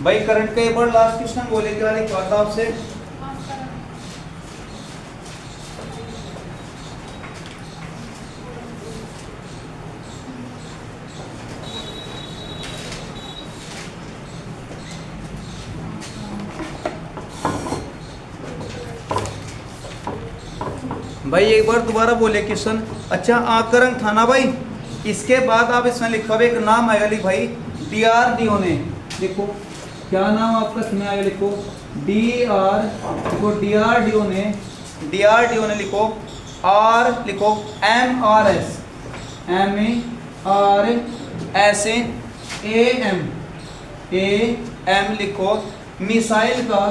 भाई करंट का एक बार लास्ट क्वेश्चन बोले क्या लिखवा था आपसे? भाई एक बार दोबारा बोले क्वेश्चन। अच्छा आकरण था ना भाई। इसके बाद आप इसमें लिखो एक नाम आएगा, लिख भाई DRDO ने, लिखो क्या नाम आपका इसमें आएगा, लिखो DRDO ने लिखो R, लिखो MRS AM लिखो मिसाइल का,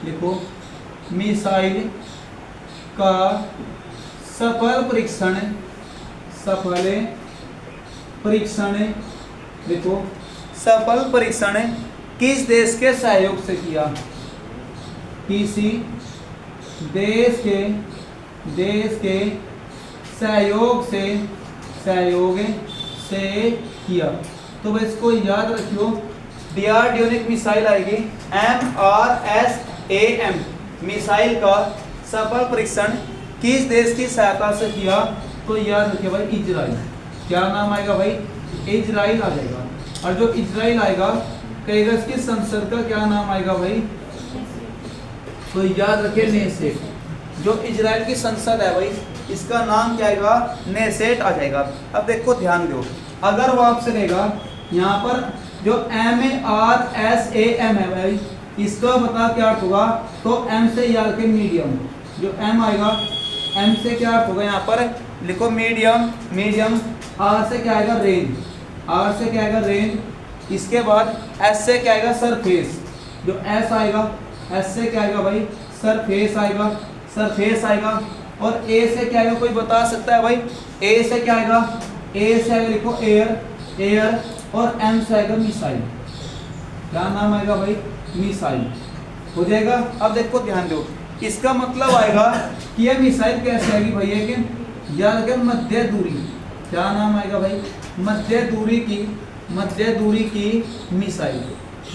लिखो मिसाइल का सफल परीक्षण देखो सफल परीक्षण किस देश के सहयोग से किया? किसी देश के सहयोग से किया। तो बस इसको याद रखियो, DRDO ने एक मिसाइल आएगी MRSAM, मिसाइल का सफल परीक्षण किस देश की सहायता से किया? तो याद रखिए भाई इजराइल। क्या नाम आएगा भाई? इजराइल आ जाएगा। और जो इजराइल आएगा कहेगा इसकी संसद का क्या नाम आएगा भाई? तो याद रखिए नेसेट। जो इजराइल की संसद है भाई इसका नाम क्या आएगा? नेसेट आ जाएगा। अब देखो ध्यान दो, अगर वो आपसे रहेगा यहाँ पर जो MRSAM है भाई इसका बता क्या अर्थ होगा? तो M से याद रखें मीडियम, जो M आएगा M से क्या अर्थ होगा? यहाँ पर लिखो मीडियम। R से क्या आएगा? रेंज। इसके बाद S से क्या आएगा? सरफेस। जो S आएगा S से क्या आएगा भाई? सरफेस आएगा। और A से क्या आएगा? कोई बता सकता है भाई? A से क्या आएगा? A से आएगा लिखो एयर। और M से आएगा मिसाइल। क्या नाम आएगा भाई? मिसाइल हो जाएगा। अब देखो ध्यान दो, इसका मतलब आएगा कि यह मिसाइल कैसे आएगी भैया कि याद रखें मध्य दूरी। क्या नाम आएगा भाई? मध्य दूरी की मिसाइल।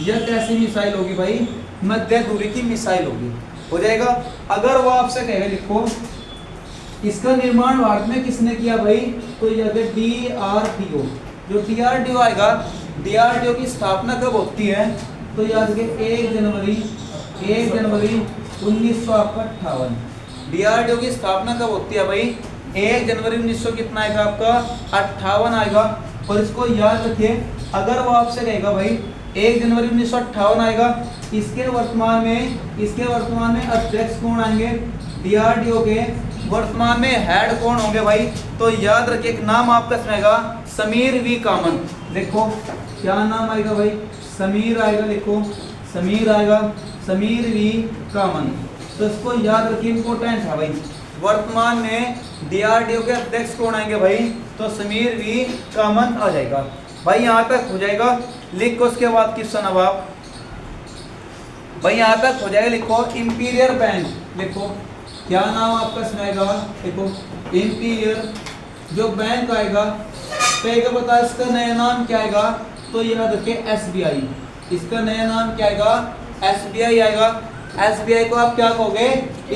यह कैसी मिसाइल होगी भाई? मध्य दूरी की मिसाइल होगी। हो जाएगा। अगर वो आपसे कहे लिखो इसका निर्माण भारत में किसने किया भाई? तो यह DRDO। जो DRDO आएगा, DRDO की स्थापना कब होती है? तो याद रखें 1 जनवरी 1958। DRDO की स्थापना कब होती है भाई? 1 जनवरी 1900 कितना आएगा आपका? 58 आएगा। और इसको याद रखिए, अगर वो आपसे कहेगा भाई 1 जनवरी 1958 आएगा, इसके वर्तमान में अध्यक्ष कौन आएंगे? DRDO के वर्तमान में हेड कौन होंगे भाई? तो याद रखिए एक नाम आपका आएगा समीर V कामत। देखो क्या नाम आएगा भाई? समीर आएगा, लिखो समीर V कामत। तो इसको याद रखिए, इंपॉर्टेंट है भाई। वर्तमान में DRDO के अध्यक्ष कौन आएंगे भाई? तो समीर V कामत आ जाएगा भाई। यहाँ तक हो जाएगा। लिखो उसके बाद क्वेश्चन अब आप भाई यहाँ तक हो जाएगा। लिखो इंपीरियल बैंक। लिखो क्या नाम आपका सुनाएगा? देखो इंपीरियल जो बैंक आएगा कहेगा बता इसका नया नाम क्या आएगा? तो याद रखिए SBI। इसका नया नाम क्या आएगा? SBI आएगा। SBI को आप क्या कहोगे?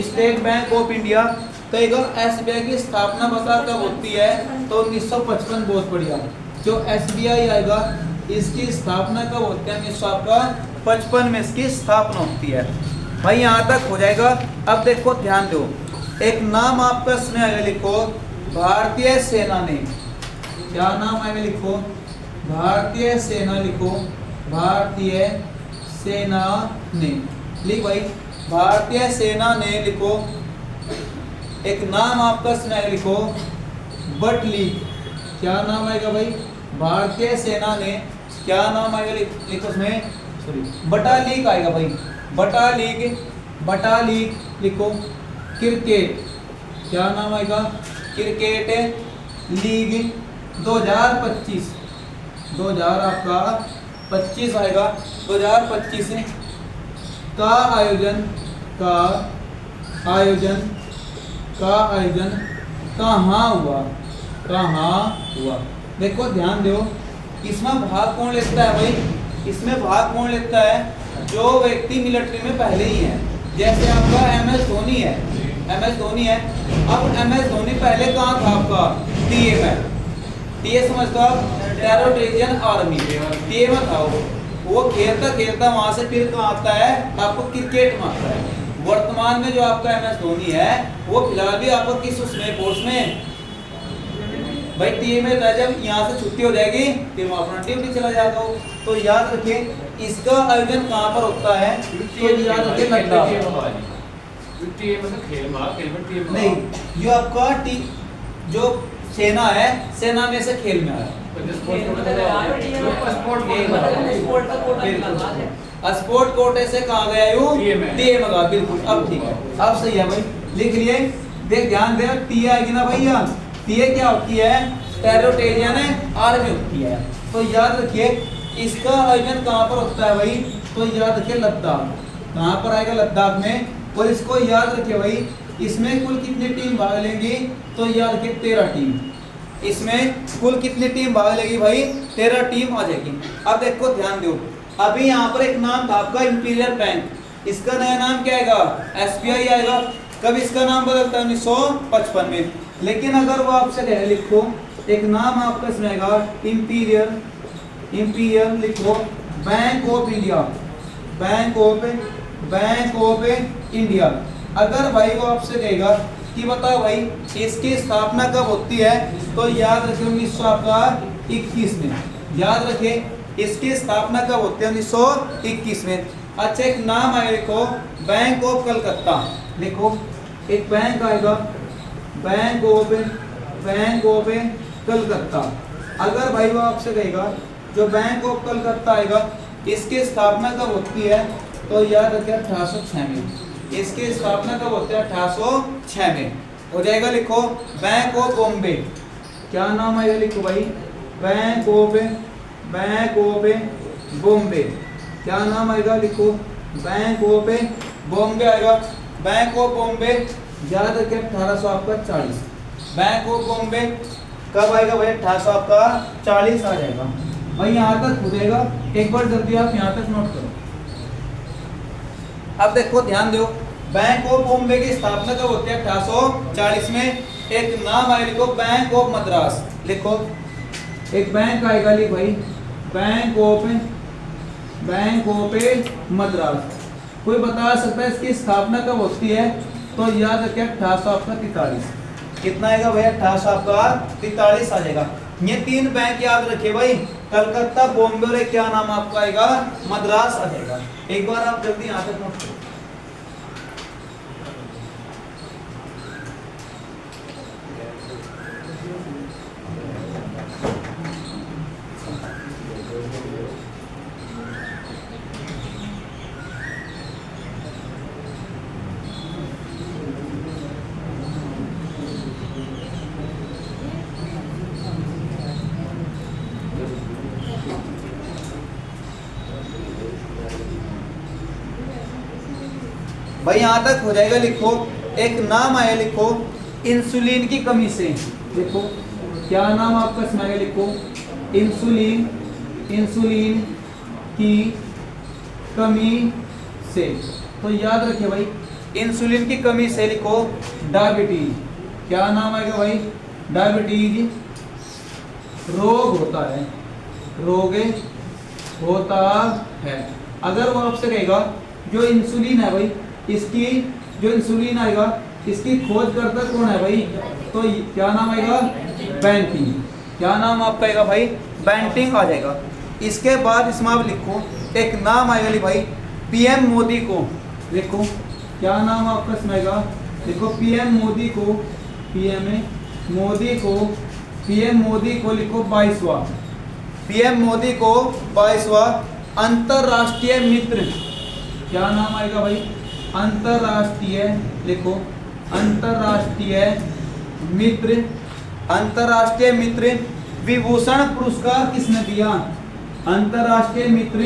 State bank of India. कहेगा SBI की स्थापना बता कब होती है? तो 1955। बहुत बढ़िया। जो SBI आएगा इसकी स्थापना कब होती है? 1955 में इसकी स्थापना होती है भाई। यहाँ तक हो जाएगा। अब देखो ध्यान दो, एक नाम आपका इसमें आएगा। लिखो भारतीय सेना ने। क्या नाम आएगा? लिखो भारतीय सेना। लिखो भारतीय सेना ने। लिख भाई भारतीय सेना ने। लिखो एक नाम आपका इसमें आएगा। लिखो बटालियन। क्या नाम आएगा भाई? भारतीय सेना ने क्या नाम आएगा? लिखो उसमें बटालियन आएगा भाई। बटालियन लिखो। क्रिकेट क्या नाम आएगा? क्रिकेट लीग 2025 आपका 25 आएगा। 2025 का आयोजन कहाँ हुआ? देखो ध्यान दो, इसमें भाग कौन लेता है भाई? इसमें भाग कौन लेता है? जो व्यक्ति मिलिट्री में पहले ही है। जैसे आपका MS धोनी है, MS धोनी है। अब MS धोनी पहले कहाँ था आपका? टीए में। टीए समझते हो आप? टेरिटोरियल आर्मी, टीए में था वो खेलता खेलता वहां से फिर कहाँ आता है? आपको क्रिकेट में आता है। वर्तमान में जो आपका MS धोनी है वो फिलहाल भी आपको किस उसमें फोर्स में भाई टीए में था। जब यहाँ से छुट्टी हो जाएगी फिर वो अपना ड्यूटी चला जाएगा। तो याद रखिए इसका आयोजन कहाँ पर होता है? तो याद रखिए नहीं, जो आपका जो सेना है, सेना में से खेल में आया। स्पोर्ट कोटे से कहाँ गया? यूं टीए में गया। बिल्कुल, अब ठीक है, अब सही है भाई, लिख लिए। देख ध्यान दे, टीए आएगी ना भैया। टीए क्या होती है? टेरिटोरियल आर्मी होती है। तो याद रखिए इसका आयोजन कहाँ पर होता है भाई? तो याद रखिए लद्दाख। कहाँ पर आएगा? लद्दाख में। और इसको याद रखिए भाई, इसमें कुल कितनी टीम भाग लेंगी? तो याद रखिए 13 टीम। इसमें कुल कितनी टीम भाग लेगी भाई? 13 टीम आ जाएगी। अब देखो ध्यान दो, अभी यहाँ पर एक नाम था आपका इंपीरियल बैंक, इसका नया नाम क्या आएगा? SBI आएगा। कब इसका नाम बदलता है? 1955 में। लेकिन अगर वो आपसे कहे लिखो एक नाम आपका इसमें आएगा इंपीरियल लिखो bank of India, bank of India. अगर भाई वो आपसे कहेगा कि बताओ भाई इसकी स्थापना कब होती है? तो याद रखिए 1921 में। याद रखिए इसकी स्थापना कब होती है? 1921 में। अच्छा एक नाम आएगा, लिखो बैंक ऑफ कलकत्ता। लिखो एक बैंक आएगा, बैंक ऑफ कलकत्ता। अगर भाई वो आपसे कहेगा जो बैंक ऑफ कलकत्ता आएगा इसकी स्थापना कब होती है? तो याद रखिए 1806 में। इसकी स्थापना कब होती है? 1806 में हो जाएगा। लिखो बैंक ऑफ बॉम्बे। क्या नाम आएगा? लिखो भाई बैंक ऑफ बॉम्बे। क्या नाम आएगा? लिखो बैंक ऑफ बॉम्बे आएगा। बैंक ऑफ बॉम्बे याद रखिए 1840। बैंक ऑफ बॉम्बे कब आएगा भाई? 1840 आ जाएगा भाई। यहाँ तक हो जाएगा, एक बार जल्दी आप यहाँ तक नोट करो। अब देखो ध्यान दो, बैंक ऑफ बॉम्बे की स्थापना कब होती है? 1840 में। एक नाम आएगा, लिखो बैंक ऑफ मद्रास। लिखो एक बैंक आएगा, लिख भाई बैंक ऑफ मद्रास। कोई बता सकता है इसकी स्थापना कब होती है? तो याद रखिए 1843। कितना आएगा भैया? 1843 आ जाएगा। ये 3 बैंक याद रखिए भाई, कलकत्ता, बॉम्बे और क्या नाम आपका आएगा? मद्रास आ जाएगा। एक बार आप जल्दी यहाँ तक नोट करो। भाई यहाँ तक हो जाएगा। लिखो एक नाम आया, लिखो इंसुलिन की कमी से। देखो क्या नाम आपका इसमें आएगा? लिखो इंसुलिन की कमी से। तो याद रखिए भाई इंसुलिन की कमी से लिखो डायबिटीज। क्या नाम आएगा भाई? डायबिटीज रोग होता है, रोग होता है। अगर वो आपसे कहेगा जो इंसुलिन है भाई, इसकी जो इंसुलिन आएगा इसकी खोज करता कौन है भाई? तो क्या नाम आएगा? बैंटिंग। क्या नाम आपका आएगा भाई? बैंटिंग आ जाएगा। इसके बाद इसमें आप लिखो एक नाम आएगा भाई PM मोदी को। लिखो क्या नाम आपका इसमें आएगा? लिखो PM मोदी को, PM मोदी को लिखो 22वां। PM मोदी को 22वां अंतरराष्ट्रीय मित्र। क्या नाम आएगा भाई? अंतरराष्ट्रीय। लिखो अंतरराष्ट्रीय मित्र विभूषण पुरस्कार किसने दिया? अंतरराष्ट्रीय मित्र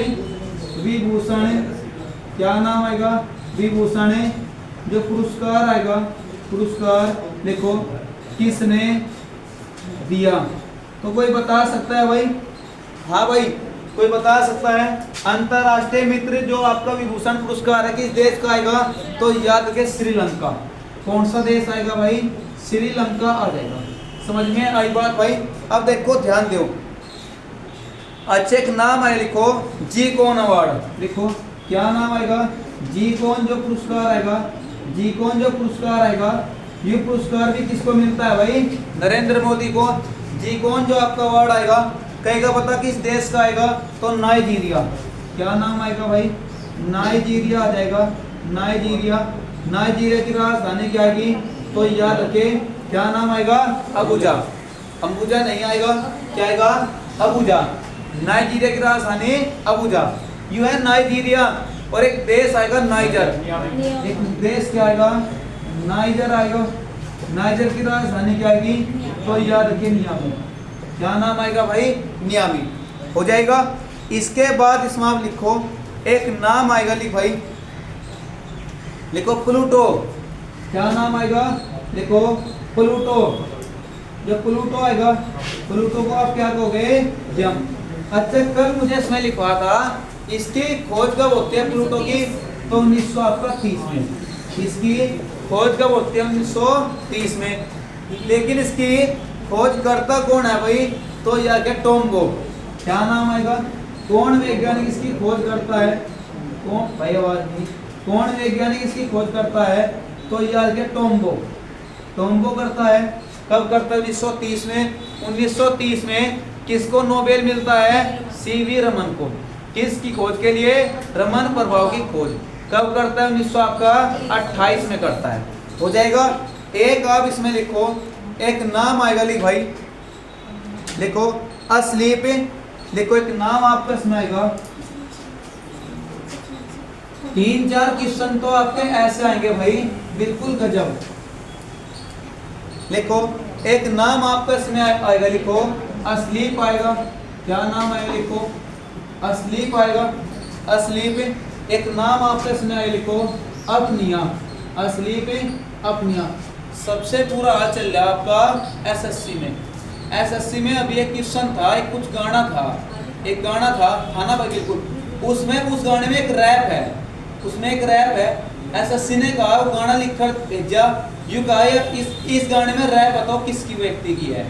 विभूषण। क्या नाम आएगा? विभूषण। जो पुरस्कार आएगा, पुरस्कार लिखो किसने दिया? तो कोई बता सकता है भाई? हाँ भाई कोई बता सकता है? अंतरराष्ट्रीय मित्र जो आपका विभूषण पुरस्कार है किस देश का आएगा? तो याद रखिए श्रीलंका। कौन सा देश आएगा भाई? श्रीलंका आ जाएगा। समझ में आई बात भाई? अब देखो ध्यान दो, अच्छा एक नाम है लिखो, जी कौन अवार्ड। लिखो क्या नाम आएगा? जी कौन जो पुरस्कार आएगा, जी कौन जो पुरस्कार आएगा, ये पुरस्कार भी किसको मिलता है भाई? नरेंद्र मोदी को। जी कौन जो आपका अवार्ड आएगा कहेगा पता किस देश का आएगा? तो नाइजीरिया। क्या नाम आएगा भाई? नाइजीरिया आ जाएगा। नाइजीरिया। नाइजीरिया की राजधानी क्या आएगी? तो याद रखे क्या नाम आएगा? अबुजा। अंबुजा नहीं आएगा, क्या आएगा? अबुजा। नाइजीरिया की राजधानी अबुजा। यू है नाइजीरिया। और एक देश आएगा नाइजर। एक देश क्या आएगा? नाइजर आएगा। नाइजर की राजधानी क्या आएगी? तो याद रखिए नियामी। क्या नाम आएगा भाई? नियामी। हो जाएगा। इसके बाद इसमें आप लिखो एक नाम आएगा, लिख भाई, लिखो प्लूटो। क्या नाम आएगा? लिखो प्लूटो। जब प्लूटो आएगा, प्लूटो को आप क्या कहोगे? जम। अच्छा कल मुझे इसमें लिखवा था इसकी खोज कब होती है प्लूटो की? तो 1930 में। इसकी खोज कब होती है? 1930 में। लेकिन इसकी खोज करता कौन है भाई? तो यह क्या? टोम्बो। क्या नाम आएगा? कौन वैज्ञानिक इसकी खोज करता है? कौन भाई आवाज नहीं, कौन वैज्ञानिक इसकी खोज करता है? तो यह क्या? टोम्बो। टोम्बो करता है। कब करता है? 1930 में। 1930 में किसको नोबेल मिलता है? सीवी रमन को। किसकी खोज के लिए? रमन प्रभाव की खोज। कब करता है? 1928 में करता है। हो जाएगा। एक आप इसमें लिखो, एक नाम आएगा, लिख भाई, लिखो अस्लीप। लिखो एक नाम आपका इसमें आएगा। 3-4 क्वेश्चन तो आपके ऐसे आएंगे भाई, बिल्कुल गजब। लिखो एक नाम आपका इसमें आएगा, लिखो अस्लीप आएगा। क्या नाम आएगा? लिखो अस्लीप आएगा। अस्लीप। एक नाम आपका इसमें आएगा, लिखो अपनिया। अस्लीप अपनिया। सबसे पूरा हाल चल रहा है आपका एसएससी में। एसएससी में अभी एक क्वेश्चन था, एक कुछ गाना था, एक गाना था ना भाई, बिल्कुल। उसमें उस गाने में एक रैप है, उसमें एक रैप है। एसएससी ने कहा वो गाना लिखकर भेजा, यूँ कहा इस गाने में रैप बताओ किसकी व्यक्ति की है।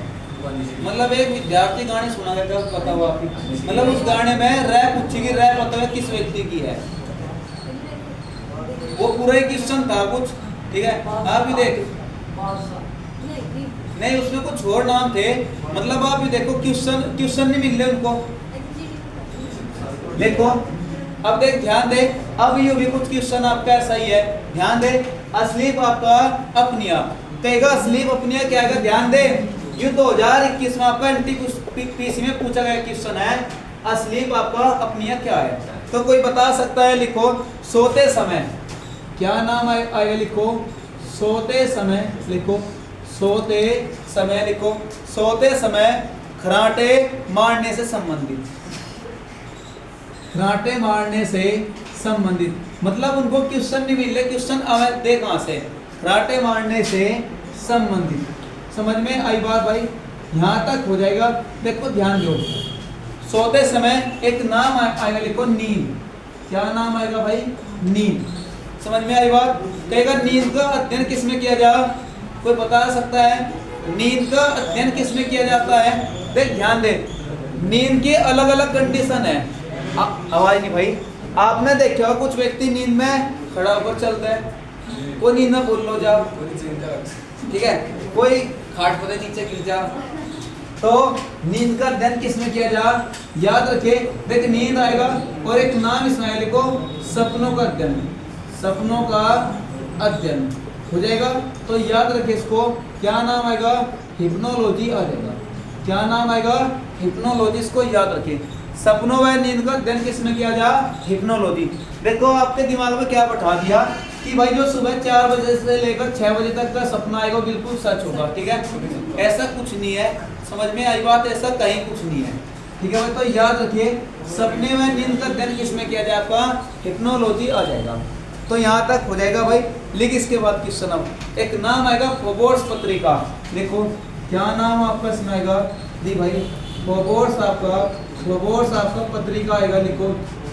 मतलब एक विद्यार्थी गाने सुना करता है, पता हुआ आपकी, मतलब उस गाने में रैप पूछी कि रैप बताओ किस व्यक्ति की है। वो पूरा ही क्वेश्चन था कुछ, ठीक है। आप भी देख, नहीं उसमें कुछ और नाम थे, मतलब आप भी देखो क्वेश्चन नहीं मिल रहे उनको। देखो अब देख, ध्यान दे, अब ये भी कुछ क्वेश्चन आपका ऐसा ही है, ध्यान दे। अस्लीप आपका अपनिया कहेगा, अस्लीप अपनिया क्या है? ध्यान दे, ये 2021 में आपका एनटीपीसी में पूछा गया क्वेश्चन है, अस्लीप आपका अपनिया क्या है? तो कोई बता सकता है? लिखो सोते समय। क्या नाम आएगा? लिखो सोते समय। लिखो सोते समय। लिखो सोते समय खराटे मारने से संबंधित। खराटे मारने से संबंधित, मतलब उनको क्वेश्चन नहीं मिल रहे, क्वेश्चन दे कहां से? खराटे मारने से संबंधित। समझ में आई बात भाई? यहाँ तक हो जाएगा। देखो ध्यान दो, सोते समय एक नाम आएगा, लिखो नींद। क्या नाम आएगा भाई? नींद। समझ में आई बात? कहेगा नींद का अध्ययन किसमें किया जा? कोई बता सकता है? नींद का अध्ययन किसमें किया जाता है? देख ध्यान दे, नींद के अलग अलग कंडीशन है। आवाज नहीं भाई। आपने देखा हो कुछ व्यक्ति नींद में खड़ा होकर चलता है, कोई नींद में बोल लो जाओ, ठीक है, कोई खाट पर नीचे गिर जा। तो नींद का अध्ययन किसमें किया जा? याद रखे, देख नींद आएगा और एक नाम इसमें लिखो सपनों का अध्ययन। सपनों का अध्ययन हो जाएगा। तो याद रखे इसको, क्या नाम आएगा? हिप्नोलॉजी आ जाएगा। क्या नाम आएगा? हिप्नोलॉजी। इसको याद रखे, सपनों व नींद का अध्ययन किसमें किया जा? हिप्नोलॉजी। देखो आपके दिमाग में क्या बैठा दिया कि भाई जो सुबह 4 बजे से लेकर 6 बजे तक का सपना आएगा बिल्कुल सच होगा, ठीक है? ऐसा कुछ नहीं है। समझ में आई बात? ऐसा कहीं कुछ नहीं है, ठीक है भाई? तो याद रखिए, सपने व नींद का अध्ययन किसमें किया जाए? आपका हिप्नोलॉजी आ जाएगा। तो यहाँ तक हो जाएगा भाई। लिख इसके बाद क्वेश्चन, अब एक नाम आएगा फोर्ब्स पत्रिका। देखो क्या नाम आपका इसमें आएगा? जी भाई फोर्ब्स आपका फोबोर्स आपका पत्रिका आएगा, लिखो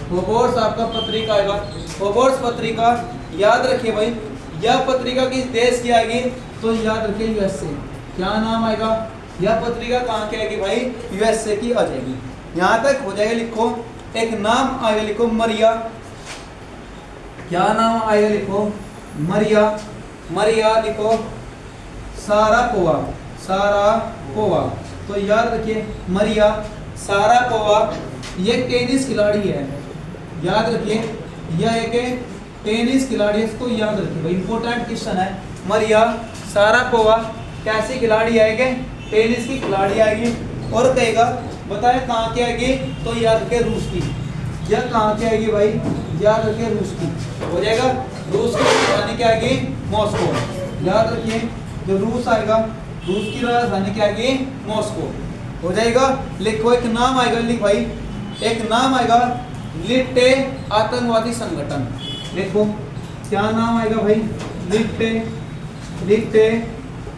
फोबोर्स आपका पत्रिका आएगा। फोबोर्स पत्रिका याद रखिए भाई, यह पत्रिका किस देश की आएगी, तो याद रखिए यूएसए। क्या नाम आएगा, यह पत्रिका कहाँ की आएगी भाई, यूएसए की आ जाएगी। यहाँ तक हो जाएगा, लिखो एक नाम आएगा, लिखो मरिया। क्या नाम आएगा, लिखो मरिया। मरिया लिखो सारापोवा, सारापोवा। तो याद रखिए मरिया सारापोवा, ये टेनिस खिलाड़ी है, याद रखिए यह एक टेनिस खिलाड़ी है, इसको याद रखिए भाई, इंपॉर्टेंट क्वेश्चन है। मरिया सारापोवा कैसी खिलाड़ी आएगी, टेनिस की खिलाड़ी आएगी। और कहेगा बताए कहाँ की आएगी, तो याद रखिए रूस की। यह कहाँ की आएगी भाई, याद रखिए रूस की हो जाएगा। रूस की राजधानी क्या आएगी, मॉस्को। याद रखिए जो रूस आएगा, रूस की राजधानी क्या आएगी, मॉस्को हो जाएगा। लिखो एक नाम आएगा, लिख भाई एक नाम आएगा, लिट्टे आतंकवादी संगठन। लिखो क्या नाम आएगा भाई, लिट्टे, लिट्टे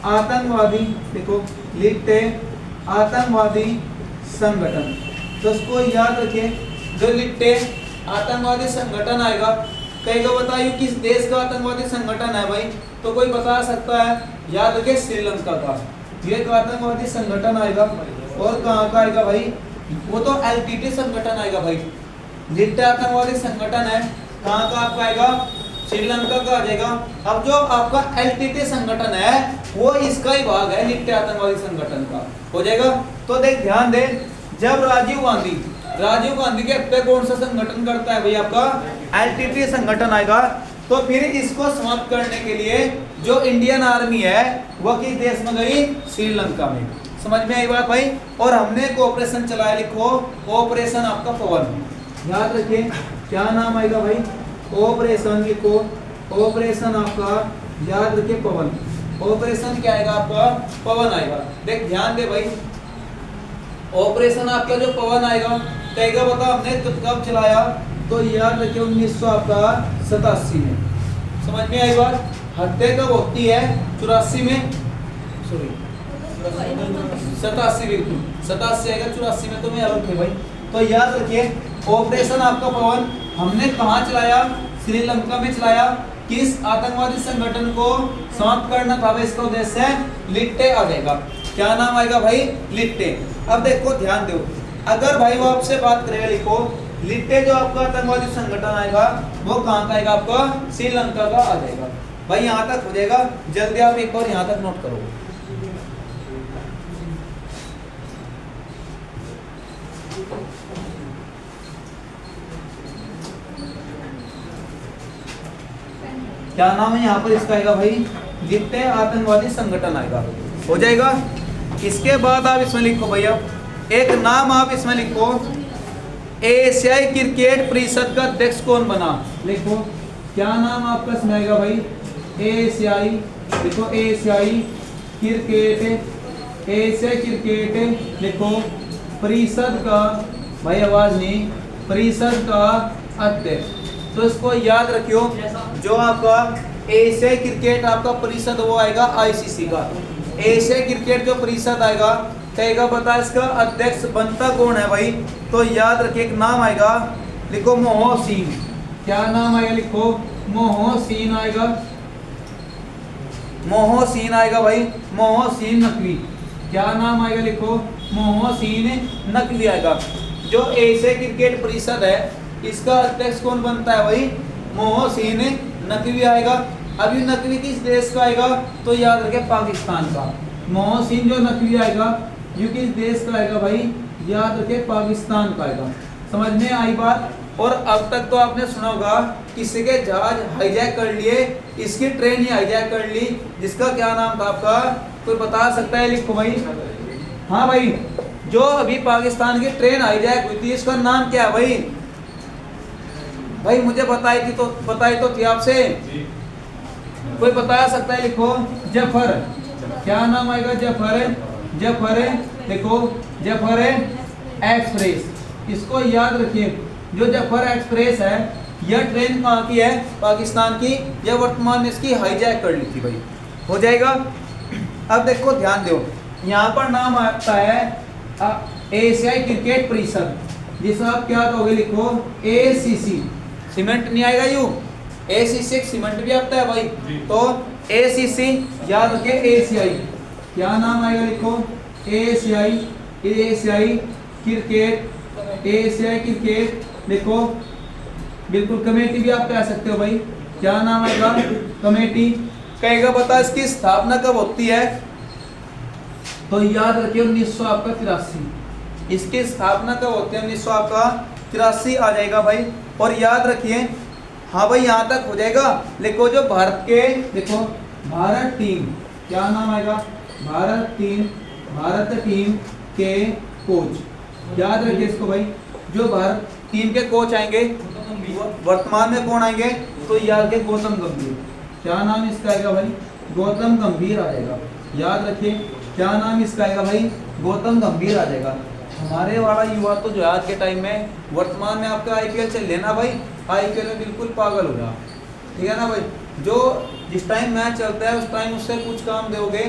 आतंकवादी, देखो लिट्टे आतंकवादी संगठन। तो उसको याद रखिए, जो लिट्टे आतंकवादी संगठन आएगा, कहेगा बताइए किस देश का आतंकवादी संगठन है भाई, तो कोई बता सकता है, याद रखिए श्रीलंका का ये एक आतंकवादी संगठन आएगा। और कहाँ का आएगा भाई, वो तो एलटीटी संगठन आएगा भाई। लिट्टे आतंकवादी संगठन है, कहाँ का आपका आएगा, श्रीलंका का आ जाएगा। अब जो आपका एलटीटी संगठन है वो इसका ही भाग है, लिट्टे आतंकवादी संगठन का हो जाएगा। तो देख ध्यान दे, जब राजीव गांधी के हत्या कौन सा संगठन करता है भाई, आपका एलटीटी संगठन आएगा। तो फिर इसको समाप्त करने के लिए जो इंडियन आर्मी है वो किस देश में गई, श्रीलंका में। समझ में आई बात भाई। और हमने एक ऑपरेशन चलाया, लिखो ऑपरेशन आपका पवन। याद रखिए क्या नाम आएगा भाई, ऑपरेशन, लिखो ऑपरेशन आपका याद रखिए पवन। ऑपरेशन क्या आएगा आपका, पवन आएगा। देख ध्यान दे भाई, ऑपरेशन आपका जो पवन आएगा, कहेगा बता हमने कब चलाया, तो याद रखिए 1987 में। समझ में आई बात। हत्या कब होती है, 84 में, सॉरी 87, बिल्कुल 87 आएगा, 84 में तो मैं अलग थे भाई। तो याद रखिए ऑपरेशन आपका पवन हमने कहाँ चलाया, श्रीलंका में चलाया। किस आतंकवादी संगठन को समाप्त करना था भाई, इसका उद्देश्य है लिट्टे आ जाएगा। क्या नाम आएगा भाई, लिट्टे। अब देखो ध्यान दो, अगर भाई वो आपसे बात करेगा, लिखो लिट्टे जो आपका आतंकवादी संगठन आएगा वो कहाँ का आएगा, आपका श्रीलंका का आ जाएगा भाई। यहाँ तक हो जाएगा, जल्दी आप एक बार यहाँ तक नोट करो। क्या नाम है यहाँ पर इसका आएगा भाई, लिट्टे आतंकवादी संगठन आएगा हो जाएगा। इसके बाद आप इसमें लिखो भैया, एक नाम आप इसमें लिखो, एशियाई क्रिकेट परिषद का अध्यक्ष कौन बना। लिखो क्या नाम आपका इसमें आएगा भाई, एशियाई, लिखो एशियाई क्रिकेट, एशियाई क्रिकेट लिखो परिषद का, भाई आवाज नहीं, परिषद का अध्यक्ष। तो इसको याद रखियो, जो आपका एशियाई क्रिकेट आपका परिषद वो आएगा आईसीसी का। एशियाई क्रिकेट जो परिषद आएगा, कहेगा बता इसका अध्यक्ष बनता कौन है भाई, तो याद रखिए एक नाम आएगा, लिखो मोहसिन। क्या नाम आएगा, लिखो मोहसिन आएगा, मोहसिन आएगा भाई, मोहसिन नकवी। क्या नाम आएगा, लिखो मोहसिन नकवी आएगा। जो एशियाई क्रिकेट परिषद है इसका अध्यक्ष कौन बनता है भाई, मोहसिन नकवी आएगा। अभी नकवी किस देश का आएगा, तो याद रखें पाकिस्तान का। मोहसिन जो नकवी आएगा ये किस देश का आएगा भाई, याद रखें पाकिस्तान का आएगा। समझ में आई बात। और अब तक तो आपने सुना होगा किसी के जहाज हाईजैक कर लिए, इसकी ट्रेन ही हाईजैक कर ली, जिसका क्या नाम था आपका, कोई बता सकता है, लिखो भाई। हाँ भाई, जो अभी पाकिस्तान की ट्रेन हाईजैक हुई थी इसका नाम क्या है भाई, भाई मुझे बताई तो थी आपसे, कोई बता सकता है, लिखो जफर। क्या नाम आएगा, जफर, जफर लिखो, जफर एक्सप्रेस। इसको याद रखिए, जो जफर एक्सप्रेस है यह ट्रेन कहाँ की है, पाकिस्तान की। यह वर्तमान में इसकी हाईजैक कर ली थी भाई, हो जाएगा। अब देखो ध्यान दो, यहाँ पर नाम आता है एशियाई क्रिकेट परिषद, जिसे आप क्या कहोगे, लिखो ACC। सीमेंट नहीं आएगा यू, ACC सीमेंट भी आता है भाई, तो ACC याद रखे, एशियाई क्या नाम आएगा, लिखो एशियाई क्रिकेट लिखो। बिल्कुल कमेटी भी आप कह सकते हो भाई, क्या नाम आएगा, कमेटी। कहेगा बता इसकी स्थापना कब होती है, तो याद रखिए 1983। इसकी स्थापना कब होती है, 1983 आ जाएगा भाई। और याद रखिए, हाँ भाई यहाँ तक हो जाएगा। लिखो जो भारत के, देखो भारत टीम, क्या नाम आएगा, भारत टीम के कोच, याद रखिए इसको भाई। जो भारत टीम के कोच आएंगे वर्तमान में कौन आएंगे, तो याद रखिए गौतम गंभीर। क्या नाम इसका आएगा भाई, गौतम गंभीर आ जाएगा। याद रखिए क्या नाम इसका आएगा भाई, गौतम गंभीर आ जाएगा। हमारे वाला युवा तो जो आज के टाइम में वर्तमान में आपका IPL चल लेना भाई, IPL में बिल्कुल पागल हो गया, ठीक है ना भाई। जो जिस टाइम मैच चलता है उस टाइम उससे कुछ काम दोगे।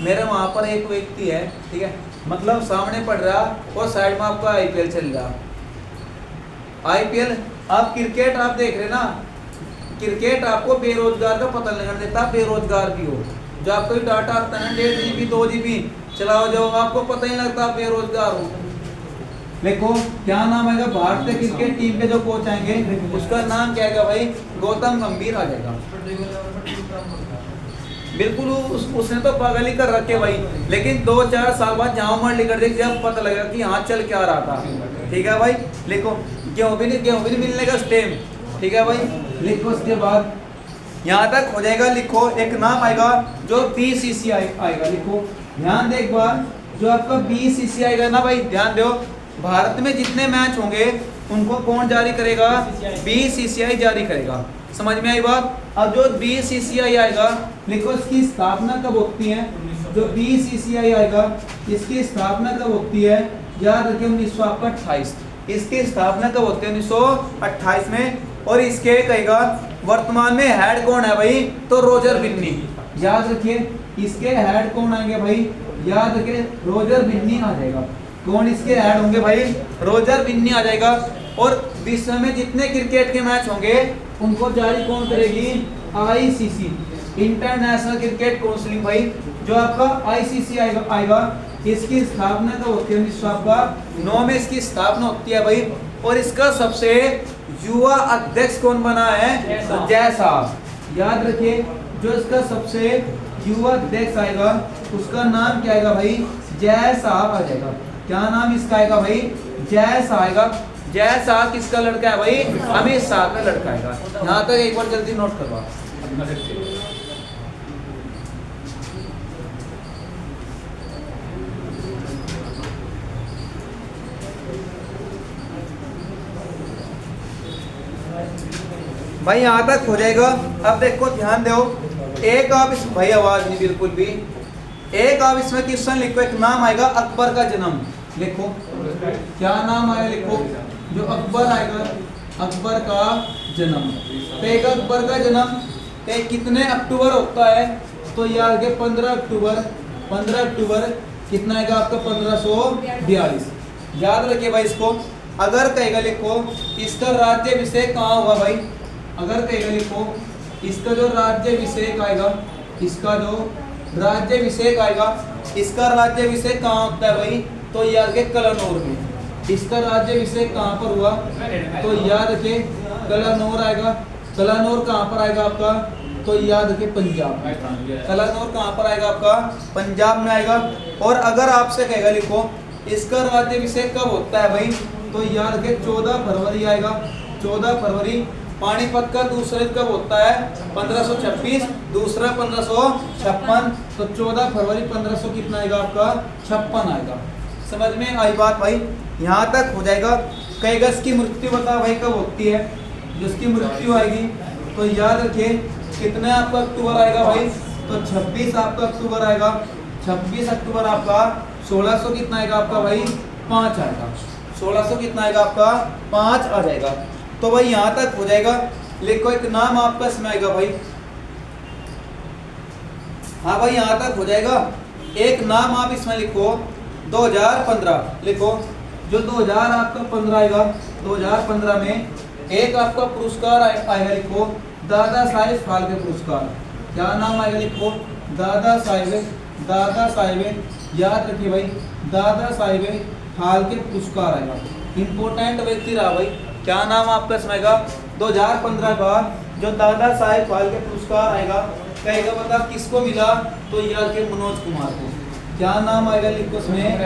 मेरे वहाँ पर एक व्यक्ति है, ठीक है, मतलब सामने पड़ रहा और साइड में आपका IPL चल रहा। IPL आप क्रिकेट आप देख रहे ना, क्रिकेट आपको बेरोजगार का पता नहीं देता, बेरोजगार भी हो। जो आपको डाटा आता है 1.5 GB 2 GB चलाओ जाओ, आपको पता ही लगता आप बेरोजगार हो। देखो क्या नाम आएगा, भारतीय क्रिकेट टीम के जो कोच आएंगे उसका नाम क्या आएगा भाई, गौतम गंभीर आ जाएगा। बिल्कुल उसने तो पागल ही कर रखे भाई, लेकिन 2-4 साल बाद जहाँ उम्र निकल जाएगी जब पता लगेगा कि हाँ चल क्या रहा था, ठीक है भाई। लिखो गेहूं भी नहीं मिलने का स्टेम, ठीक है भाई। लिखो उसके बाद यहाँ तक हो जाएगा। लिखो एक नाम आएगा जो BCCI आएगा, लिखो ध्यान दे एक बार। जो आपका BCCI आएगा ना भाई, ध्यान दो, भारत में जितने मैच होंगे उनको कौन जारी करेगा, BCCI जारी करेगा। समझ में आई बात। अब जो BCCI आएगा, लिखो इसकी स्थापना कब होती है, जो BCCI आएगा इसकी स्थापना कब होती है, याद रखिए 1928। इसकी स्थापना कब होती है, 1928 में। और इसके कहेगा वर्तमान में हेड कौन है भाई, तो रोजर बिन्नी। याद रखिए इसके हेड कौन आएंगे भाई, याद रखिए रोजर बिन्नी आ जाएगा। कौन इसके हेड होंगे भाई, रोजर बिन्नी आ जाएगा। और विश्व में जितने क्रिकेट के मैच होंगे उनको जारी कौन करेगी, ICC, इंटरनेशनल क्रिकेट काउंसिल भाई। जो आपका ICC आएगा इसकी स्थापना कब होती है, 1909 में इसकी स्थापना होती है भाई। और इसका सबसे युवा अध्यक्ष कौन बना है, जय साहब। याद रखिए जो इसका सबसे युवा अध्यक्ष आएगा उसका नाम क्या आएगा भाई, जय साहब आ जाएगा। क्या नाम इसका आएगा भाई, जय साहब आएगा। जय शाह किसका लड़का है भाई, अमित शाह का लड़का आएगा। यहाँ तक एक बार जल्दी नोट करवा। भाई यहाँ तक हो जाएगा। अब देखो ध्यान दो, एक आप इस भाई आवाज नहीं बिल्कुल भी, एक आप इसमें क्वेश्चन लिखो। एक नाम आएगा अकबर का जन्म, लिखो क्या नाम आएगा, लिखो जो अकबर आएगा, अकबर का जन्म। तो एक अकबर का जन्म कितने अक्टूबर होता है, तो यार के 15 अक्टूबर कितना आएगा आपका, 1542। याद रखिए भाई इसको। अगर कहेगा लिखो इसका राज्याभिषेक कहाँ हुआ भाई, अगर कहेगा लिखो इसका जो राज्याभिषेक आएगा, इसका जो राज्याभिषेक आएगा, इसका राज्याभिषेक कहाँ होता है भाई, तो याद रखिए कलानौर में। इसका राज्याभिषेक कहाँ पर हुआ, तो याद रखिए कलानौर आएगा। कलानौर कहाँ पर आएगा आपका, तो याद रखिए पंजाब। कलानौर कहाँ पर आएगा आपका, पंजाब में आएगा। और अगर आपसे कहेगा लिखो इसका राज्याभिषेक कब होता है भाई, तो याद रखिए 14 फरवरी आएगा। 14 फरवरी। पानीपत का दूसरा युद्ध कब होता है, 1526, दूसरा 1556। तो 14 फरवरी 1500 कितना आएगा आपका, 56 आएगा। समझ में आई बात भाई, यहाँ तक हो जाएगा। कहेगा इसकी मृत्यु बता भाई कब होती है, जिसकी मृत्यु आएगी तो याद रखिए कितने आपका अक्टूबर आएगा भाई, तो 26 आपका अक्टूबर आएगा। 26 अक्टूबर आपका 1600 कितना आएगा आपका भाई, 5 आएगा। 1600 कितना आएगा आपका, 5 आ जाएगा। तो भाई यहाँ तक हो जाएगा। लिखो एक नाम आपका इसमें आएगा भाई, हाँ भाई यहाँ तक हो जाएगा। एक नाम आप इसमें लिखो 2015 लिखो। जो 2000 आपका 15 आएगा, 2015 में एक आपका पुरस्कार आएगा, लिखो दादा साहेब फाल्के पुरस्कार। क्या नाम आएगा, लिखो दादा साहेब, याद रखिए भाई, दादा साहेब फाल्के पुरस्कार आएगा। इंपोर्टेंट व्यक्ति रहा भाई। क्या नाम आपका इसमें आएगा, 2015 का जो दादा साहेब फाल्के पुरस्कार आएगा, कहेगा बता किसको मिला, तो याद के मनोज कुमार को। क्या नाम आएगा, लिखो इसमें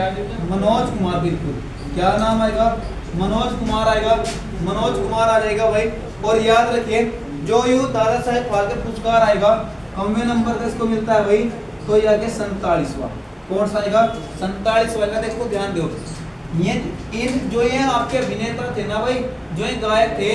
मनोज कुमार। बिल्कुल, क्या नाम आएगा, मनोज कुमार आएगा, मनोज कुमार आ जाएगा भाई। और याद रखिए जो यू दादा साहेब फाल्के पुरस्कार आएगा, कौन नंबर का इसको मिलता है भाई, तो यह के 47वां। कौन सा आएगा, 47वां आएगा। देखो ध्यान दो, ये इन जो ये आपके अभिनेता थे ना भाई, जो ये गायक थे,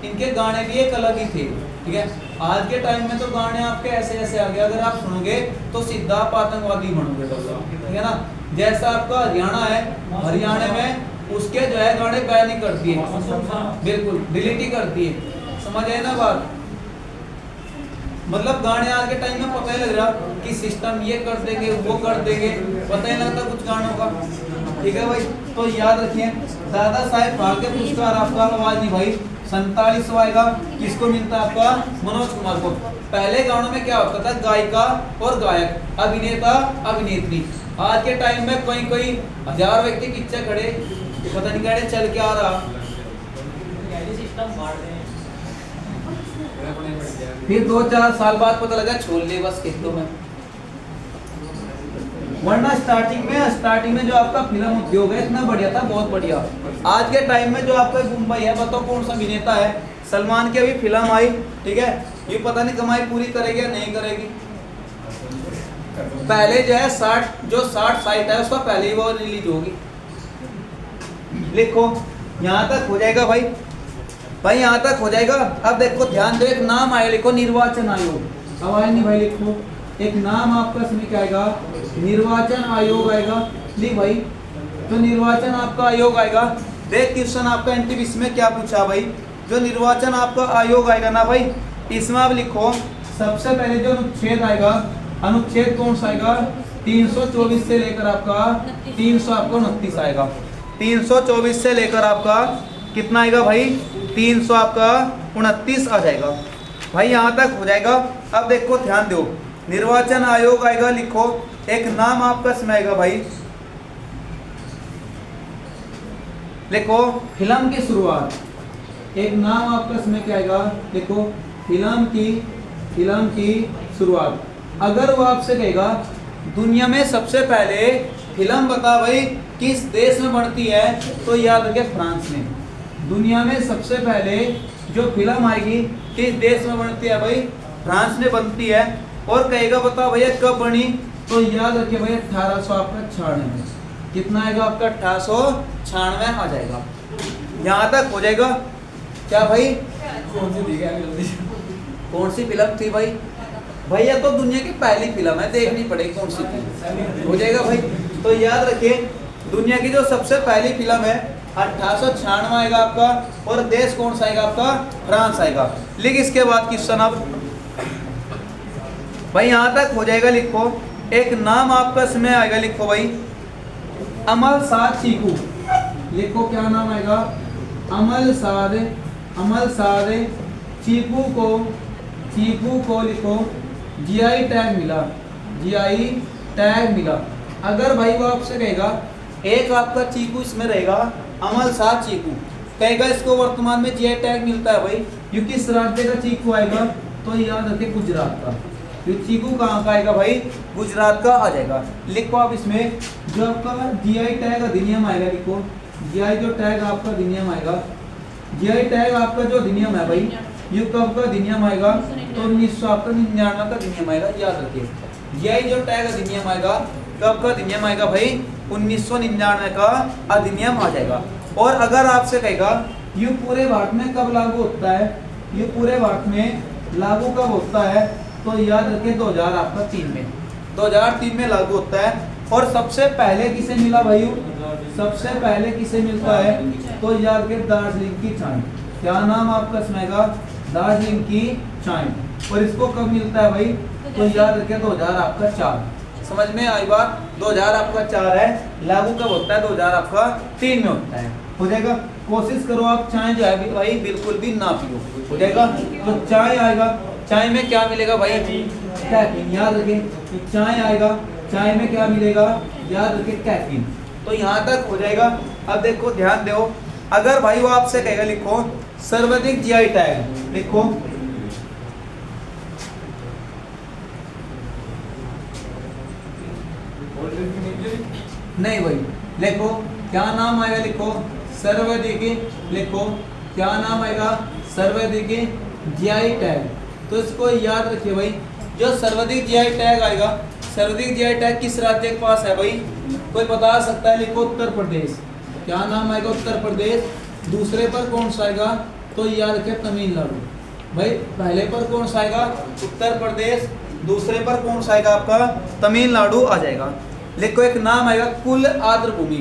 इनके गाने भी एक अलग ही थे, ठीक है। आज के टाइम में तो गाने आपके ऐसे ऐसे आ गए, अगर आप सुनोगे तो सीधा आप आतंकवादी बनोगे, ठीक है ना। जैसा आपका हरियाणा है, हरियाणा में उसके जो है गाने बैन ही करती है, बिल्कुल डिलीट ही करती है, समझ आए ना बात। मतलब गाने आज के टाइम में पता ही लग रहा कि सिस्टम ये कर देंगे वो कर देंगे, पता ही लगता कुछ गानों का, ठीक है भाई। तो याद रखिए दादा साहेब फाल्के पुरस्कार आपका आवाज नहीं भाई 47वां आएगा, किसको मिलता है आपका, मनोज कुमार को। पहले गानों में क्या होता था, गायिका और गायक, अभिनेता अभिनेत्री। आज के टाइम में कोई 1000 व्यक्ति पीछे खड़े, पता नहीं क्या चल के आ रहा, फिर 2-4 साल बाद पता लगा छोड़ ले बस खेतों में। वरना स्टार्टिंग में जो आपका फिल्म उद्योग है इतना बढ़िया था, बहुत बढ़िया। आज के टाइम में जो आपका मुंबई है, बताओ कौन सा अभिनेता है, सलमान की अभी फिल्म आई, ठीक है, ये पता नहीं कमाई पूरी करेगी या नहीं करेगी। पहले जो है 60 साइट है उसका पहले ही वो रिलीज होगी। लिखो यहाँ तक हो जाएगा भाई, यहाँ तक हो जाएगा। अब देखो ध्यान दो, एक नाम आएगा, लिखो निर्वाचन आयोग। आवाज नहीं भाई, लिखो एक नाम आपका इसमें क्या आएगा, निर्वाचन आयोग आएगा। लिख भाई, तो निर्वाचन आपका आयोग आएगा। देख क्वेश्चन आपका एनटीपीसी में क्या पूछा भाई, जो निर्वाचन आपका आयोग आएगा ना भाई, इसमें आप लिखो सबसे पहले जो अनुच्छेद आएगा, अनुच्छेद कौन सा आएगा, 324 से लेकर आपका 329 आएगा। 324 से लेकर आपका कितना आएगा भाई, 329 आ जाएगा भाई, यहाँ तक हो जाएगा। अब देखो ध्यान दो, निर्वाचन आयोग आएगा, लिखो एक नाम आपका इसमें आएगा भाई, लिखो फिल्म की शुरुआत, एक नाम आपका इसमें क्या आएगा, लिखो फिल्म की शुरुआत। अगर वो आपसे कहेगा दुनिया में सबसे पहले फिल्म बता भाई किस देश में बनती है, तो याद रखिए फ्रांस में। दुनिया में सबसे पहले जो फिल्म आएगी किस देश में बनती है भाई, फ्रांस में बनती है। और कहेगा बताओ भैया कब बनी, तो याद रखिए भैया 1896 में। कितना आएगा आपका, 1896 आ जाएगा। यहाँ तक हो जाएगा क्या भाई, कौन सी फिल्म थी भाई, भैया तो दुनिया की पहली फिल्म है, देखनी पड़ेगी कौन सी थी, हो जाएगा भाई। तो याद रखिए दुनिया की जो सबसे पहली फिल्म है 1896 आएगा आपका, और देश कौन सा आएगा आपका, फ्रांस आएगा। लिख इसके बाद क्वेश्चन अब भाई यहाँ तक हो जाएगा। लिखो एक नाम आपका इसमें आएगा, लिखो भाई अमल साद चीकू। लिखो क्या नाम आएगा, अमल साद चीकू को लिखो जीआई टैग मिला। अगर भाई वो आपसे कहेगा एक आपका चीकू इसमें रहेगा, अमल साद चीकू, कहेगा इसको वर्तमान में जीआई टैग मिलता है भाई, ये किस राज्य का चीकू आएगा, तो याद रखिए गुजरात का। ये चीकू कहाँ का आएगा भाई, गुजरात का आ जाएगा। लिखो आप इसमें जो आपका जीआई टैग अधिनियम आएगा, लिखो जीआई जो टैग आपका अधिनियम आएगा, जीआई टैग आपका जो अधिनियम है भाई, ये कब का अधिनियम आएगा, तो 1999 का अधिनियम आएगा। याद रखिए जीआई जो टैग अधिनियम आएगा, कब का अधिनियम आएगा भाई, 1999 का अधिनियम आ जाएगा। और अगर आपसे कहेगा ये पूरे भारत में कब लागू होता है, ये पूरे भारत में लागू कब होता है, तो याद रखिए 2003 में लागू होता है। और सबसे पहले किसे मिला भाई, सबसे पहले किसे मिलता है, तो याद रखिए दार्जिलिंग की चाय। क्या नाम आपका सुनेगा, दार्जिलिंग की चाय। और इसको कब मिलता है भाई, तो याद रखिए 2004। समझ में आई बात। 2000 आपका 4 है, लागू कब होता है? 2000 आपका 3 में होता है। हो जाएगा। कोशिश करो आप चाय जो है भाई बिल्कुल भी ना पियो। हो जाएगा। तो चाय आएगा, चाय में क्या मिलेगा भाई? कैफीन। याद रखें, तो चाय आएगा, चाय में क्या मिलेगा? याद रखें कैफीन। तो यहाँ तक हो जाएगा। अब देखो ध्यान दो, अगर भाई वो आपसे कहेगा लिखो सर्वाधिक जीआई टैग, लिखो नहीं भाई, लिखो क्या नाम आएगा? लिखो सर्वाधिक, लिखो क्या नाम आएगा? सर्वाधिक जीआई टैग। तो इसको याद रखिए भाई, जो सर्वाधिक जीआई टैग आएगा, सर्वाधिक जीआई टैग किस राज्य के पास है भाई? कोई बता सकता है? लिखो उत्तर प्रदेश। क्या नाम आएगा? उत्तर प्रदेश। दूसरे पर कौन सा आएगा? तो याद रखिए तमिलनाडु। भाई पहले पर कौन सा आएगा? उत्तर प्रदेश। दूसरे पर कौन सा आएगा आपका? तमिलनाडु आ जाएगा। लिखो एक नाम आएगा कुल आर्द्र भूमि।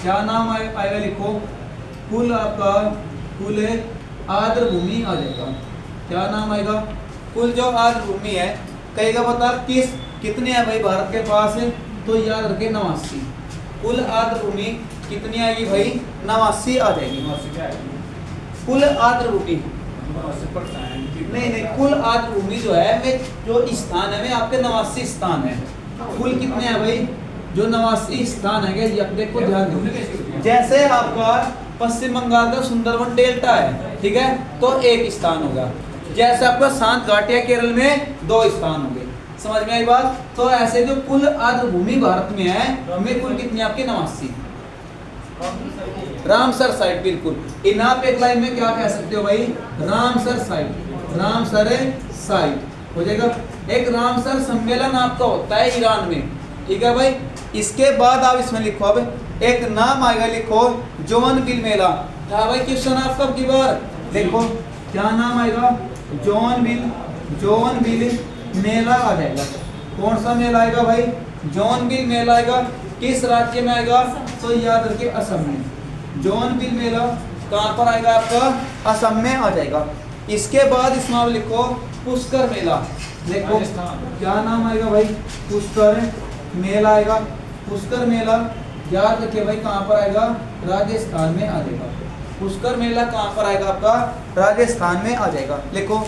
क्या नाम आएगा? लिखो कुल आपका कुल आर्द्र भूमि आ जाएगा। क्या नाम आएगा? कुल जो आर्द्र भूमि है, कहेगा बता कितने हैं भाई भारत के पास? तो याद रखे 89। कुल आर्द्र भूमि कितनी आएगी भाई? 89 आ जाएगी। कुल आर्द्र भूमि नहीं, कुल आर्द्र भूमि जो है में जो स्थान है में आपके 89 स्थान है। कुल कितने हैं भाई? जो 89 स्थान है। देखो ध्यान दो, जैसे आपका पश्चिम बंगाल का सुंदरवन डेल्टा है, ठीक है, तो 1 स्थान होगा। जैसे आपका शांत घाटिया केरल में 2 स्थान होंगे। समझ में आई बात। तो ऐसे जो कुल आर्द्र भूमि भारत में है, में कुल कितनी आपकी? 89। रामसर साइट, बिल्कुल इन आप एक लाइन में क्या कह सकते हो भाई? रामसर साइट, रामसर साइट हो जाएगा। एक रामसर सम्मेलन आपका होता है ईरान में, ठीक है भाई। इसके बाद आप इसमें लिखो, अब एक नाम आएगा, लिखो जोनविल मेला। क्या भाई क्वेश्चन आपका की बार? देखो क्या नाम आएगा? जोनविल मेला आ जाएगा। कौन सा मेला आएगा भाई? जोनविल मेला आएगा। किस राज्य में आएगा? तो याद रखिए असम में। जोनविल मेला कहाँ पर आएगा आपका? असम में आ जाएगा। इसके बाद इसमें आप लिखो पुष्कर मेला। देखो क्या नाम आएगा भाई? पुष्कर मेला आएगा। पुष्कर मेला याद रखिए भाई कहाँ पर आएगा? राजस्थान में आ जाएगा। पुष्कर मेला कहाँ पर आएगा आपका? राजस्थान में आ जाएगा। लिखो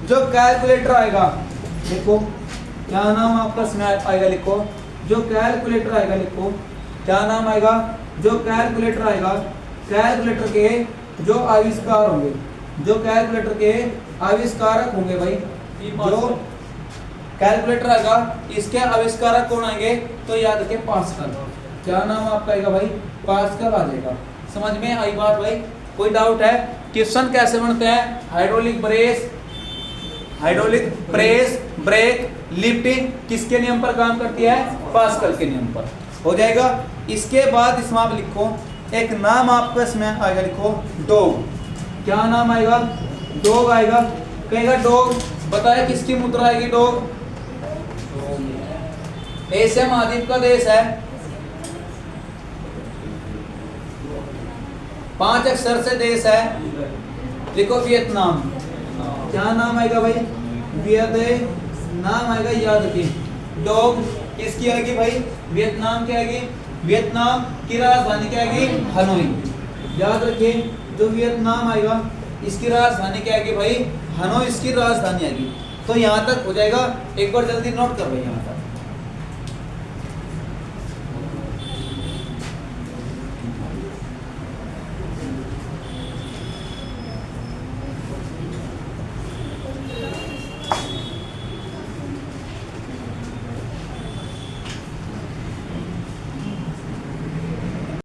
जो कैलकुलेटर आएगा, देखो क्या नाम आपका इसमें आएगा? लिखो जो कैलकुलेटर आएगा, लिखो क्या नाम आएगा? जो कैलकुलेटर आएगा, कैलकुलेटर के जो आविष्कार होंगे, जो कैलकुलेटर के आविष्कारक होंगे भाई, जो कैलकुलेटर आएगा इसके आविष्कारक कौन आएंगे? तो याद रखिए पास्कल। क्या नाम आपका आएगा भाई? पास्कल आ जाएगा। समझ में आई बात भाई? कोई डाउट है? क्वेश्चन कैसे बनते हैं? हाइड्रोलिक प्रेस ब्रेक लिफ्टिंग किसके नियम पर काम करती है? पास्कल के नियम पर। हो जाएगा। इसके बाद इसमें आप लिखो एक नाम आपका इसमें आएगा, लिखो डॉग। क्या नाम आएगा? डॉग आएगा। कहेगा डॉग, बताए किसकी मुद्रा आएगी? डॉग एशिया महाद्वीप का देश है, 5 अक्षर से देश है। लिखो वियतनाम। क्या नाम आएगा भाई? वियतनाम आएगा। याद रखिए डॉग किसकी आएगी भाई? वियतनाम की आएगी। वियतनाम की राजधानी क्या आएगी? हनोई। याद रखिए जो वियतनाम आएगा इसकी राजधानी क्या आएगी भाई? हनोई इसकी राजधानी आएगी। तो यहाँ तक हो जाएगा। एक बार जल्दी नोट कर भाई यहाँ तक।